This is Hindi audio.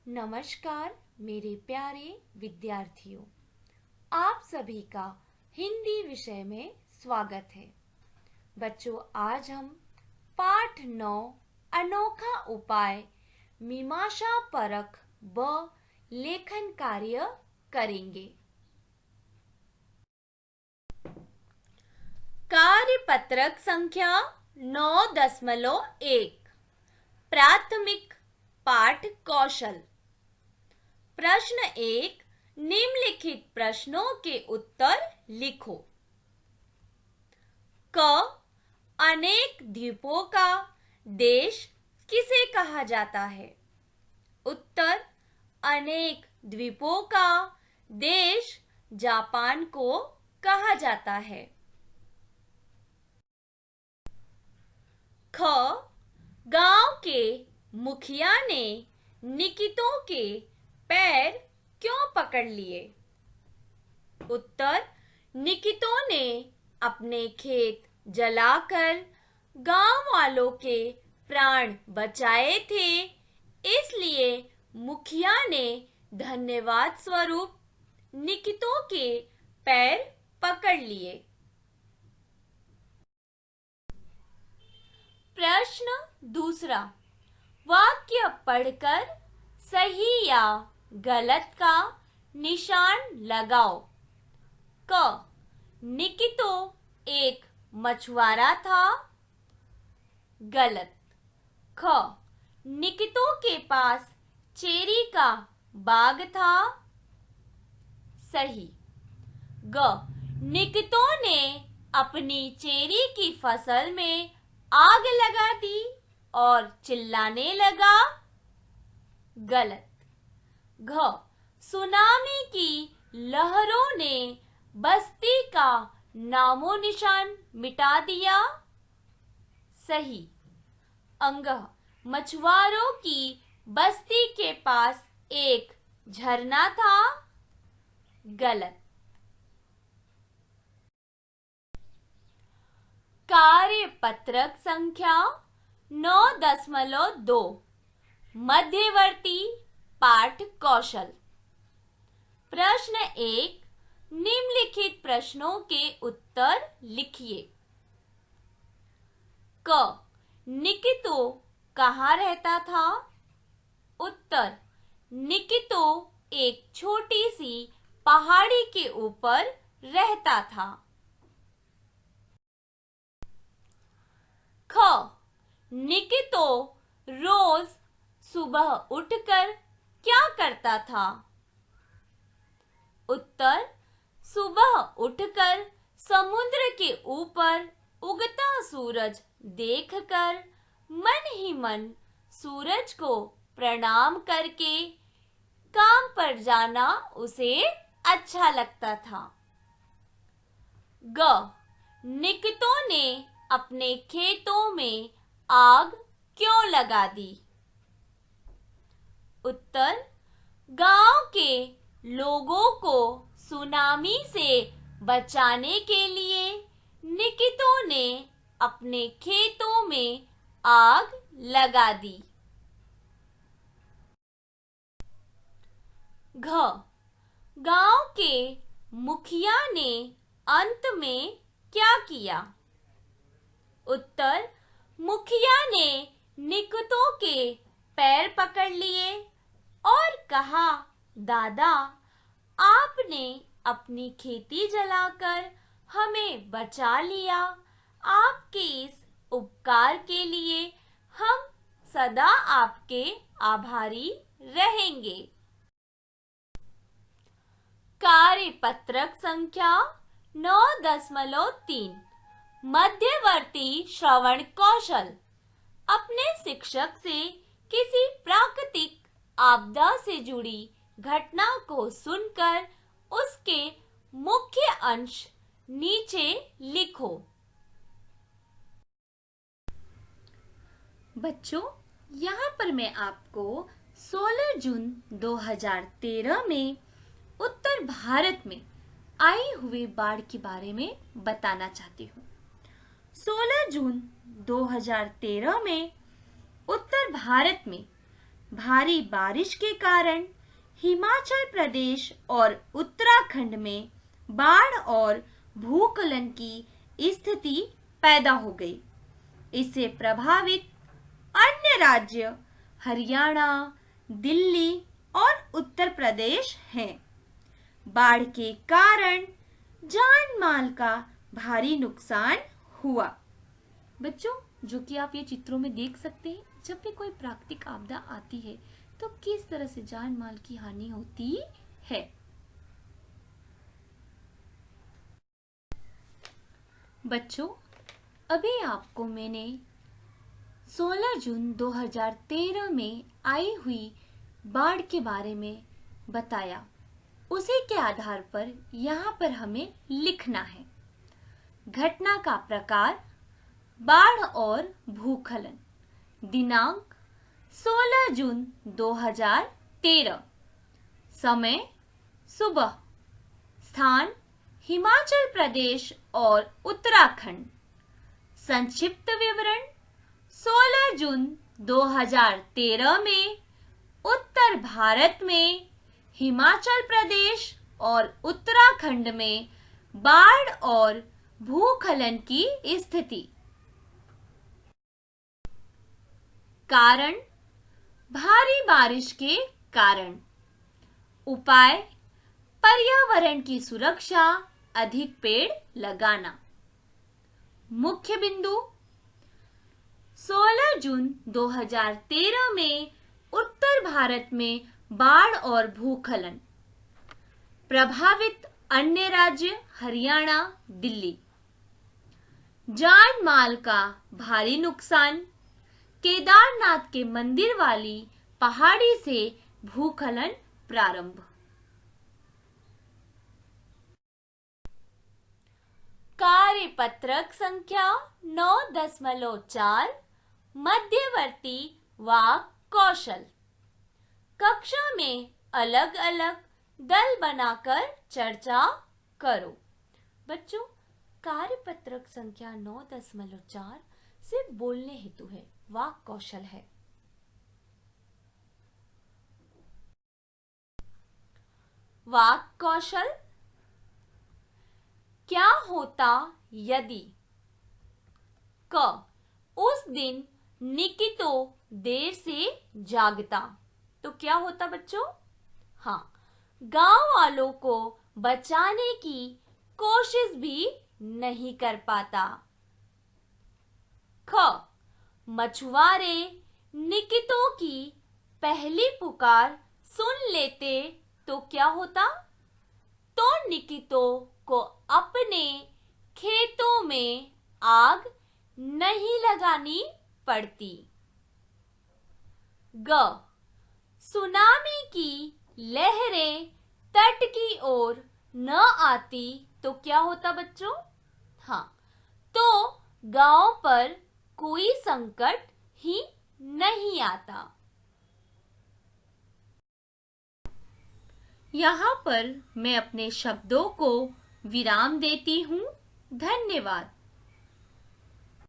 नमस्कार मेरे प्यारे विद्यार्थियों, आप सभी का हिंदी विषय में स्वागत है। बच्चों, आज हम पाठ 9 अनोखा उपाय मीमांसा परख व लेखन कार्य करेंगे। कार्यपत्रक संख्या 9.1 प्राथमिक पाठ कौशल। प्रश्न 1, निम्नलिखित प्रश्नों के उत्तर लिखो। क, अनेक द्वीपों का देश किसे कहा जाता है? उत्तर, अनेक द्वीपों का देश जापान को कहा जाता है। ख, गांव के मुखिया ने निकितो के पैर क्यों पकड़ लिए? उत्तर, निकितो ने अपने खेत जलाकर गांव वालों के प्राण बचाए थे, इसलिए मुखिया ने धन्यवाद स्वरूप निकितो के पैर पकड़ लिए। प्रश्न दूसरा, वाक्य पढ़कर सही या गलत का निशान लगाओ। क, निकितो एक मछुआरा था। गलत। ख, निकितो के पास चेरी का बाग था। सही। ग, निकितो ने अपनी चेरी की फसल में आग लगा दी और चिल्लाने लगा। गलत। घ, सुनामी की लहरों ने बस्ती का नामो निशान मिटा दिया। सही। अंग, मछुआरों की बस्ती के पास एक झरना था। गलत। कार्यपत्रक संख्या 9.2 मध्यवर्ती पाठ कौशल। प्रश्न 1, निम्नलिखित प्रश्नों के उत्तर लिखिए। क, निकितो कहाँ रहता था? उत्तर, निकितो एक छोटी सी पहाड़ी के ऊपर रहता था। ख, निकितो रोज सुबह उठकर क्या करता था? उत्तर, सुबह उठकर समुद्र के ऊपर उगता सूरज देखकर मन ही मन सूरज को प्रणाम करके काम पर जाना उसे अच्छा लगता था। ग, निकितो ने अपने खेतों में आग क्यों लगा दी? उत्तर, गांव के लोगों को सुनामी से बचाने के लिए निकितो ने अपने खेतों में आग लगा दी। घ, गांव के मुखिया ने अंत में क्या किया? उत्तर, मुखिया ने निकितो के पैर पकड़ लिए और कहा, दादा, आपने अपनी खेती जलाकर हमें बचा लिया। आपके इस उपकार के लिए हम सदा आपके आभारी रहेंगे। कार्यपत्रक संख्या 9.3 मध्यवर्ती श्रवण कौशल। अपने शिक्षक से किसी प्राकृतिक आपदा से जुड़ी घटना को सुनकर उसके मुख्य अंश नीचे लिखो। बच्चों, यहाँ पर मैं आपको 16 जून 2013 में उत्तर भारत में आई हुई बाढ़ के बारे में बताना चाहती हूँ। 16 जून 2013 में उत्तर भारत में भारी बारिश के कारण हिमाचल प्रदेश और उत्तराखंड में बाढ़ और भूस्खलन की स्थिति पैदा हो गई। इससे प्रभावित अन्य राज्य हरियाणा, दिल्ली और उत्तर प्रदेश हैं। बाढ़ के कारण जान माल का भारी नुकसान हुआ। बच्चों, जो कि आप ये चित्रों में देख सकते हैं, जब भी कोई प्राकृतिक आपदा आती है तो किस तरह से जान माल की हानि होती है। बच्चों, अभी आपको मैंने 16 जून 2013 में आई हुई बाढ़ के बारे में बताया। उसी के आधार पर यहाँ पर हमें लिखना है। घटना का प्रकार बाढ़ और भूस्खलन। दिनांक 16 जून 2013। समय सुबह। स्थान हिमाचल प्रदेश और उत्तराखंड। संक्षिप्त विवरण 16 जून 2013 में उत्तर भारत में हिमाचल प्रदेश और उत्तराखंड में बाढ़ और भूस्खलन की स्थिति। कारण भारी बारिश के कारण। उपाय पर्यावरण की सुरक्षा, अधिक पेड़ लगाना। मुख्य बिंदु 16 जून 2013 में उत्तर भारत में बाढ़ और भूस्खलन। प्रभावित अन्य राज्य हरियाणा, दिल्ली। जान माल का भारी नुकसान। केदारनाथ के मंदिर वाली पहाड़ी से भूस्खलन प्रारंभ। कार्यपत्रक संख्या 9.4 मध्यवर्ती वाक् कौशल। कक्षा में अलग अलग दल बनाकर चर्चा करो। बच्चों, कार्यपत्रक संख्या 9.4 सिर्फ बोलने हेतु है, वाक् कौशल है। वाक् कौशल। क्या होता यदि क उस दिन निकितो देर से जागता, तो क्या होता बच्चों? हाँ, गांव वालों को बचाने की कोशिश भी नहीं कर पाता। ख मछुआरे निकितो की पहली पुकार सुन लेते तो क्या होता? तो निकितो को अपने खेतों में आग नहीं लगानी पड़ती। ग सुनामी की लहरें तट की ओर न आती तो क्या होता बच्चों? हाँ, तो गांव पर कोई संकट ही नहीं आता। यहाँ पर मैं अपने शब्दों को विराम देती हूँ। धन्यवाद।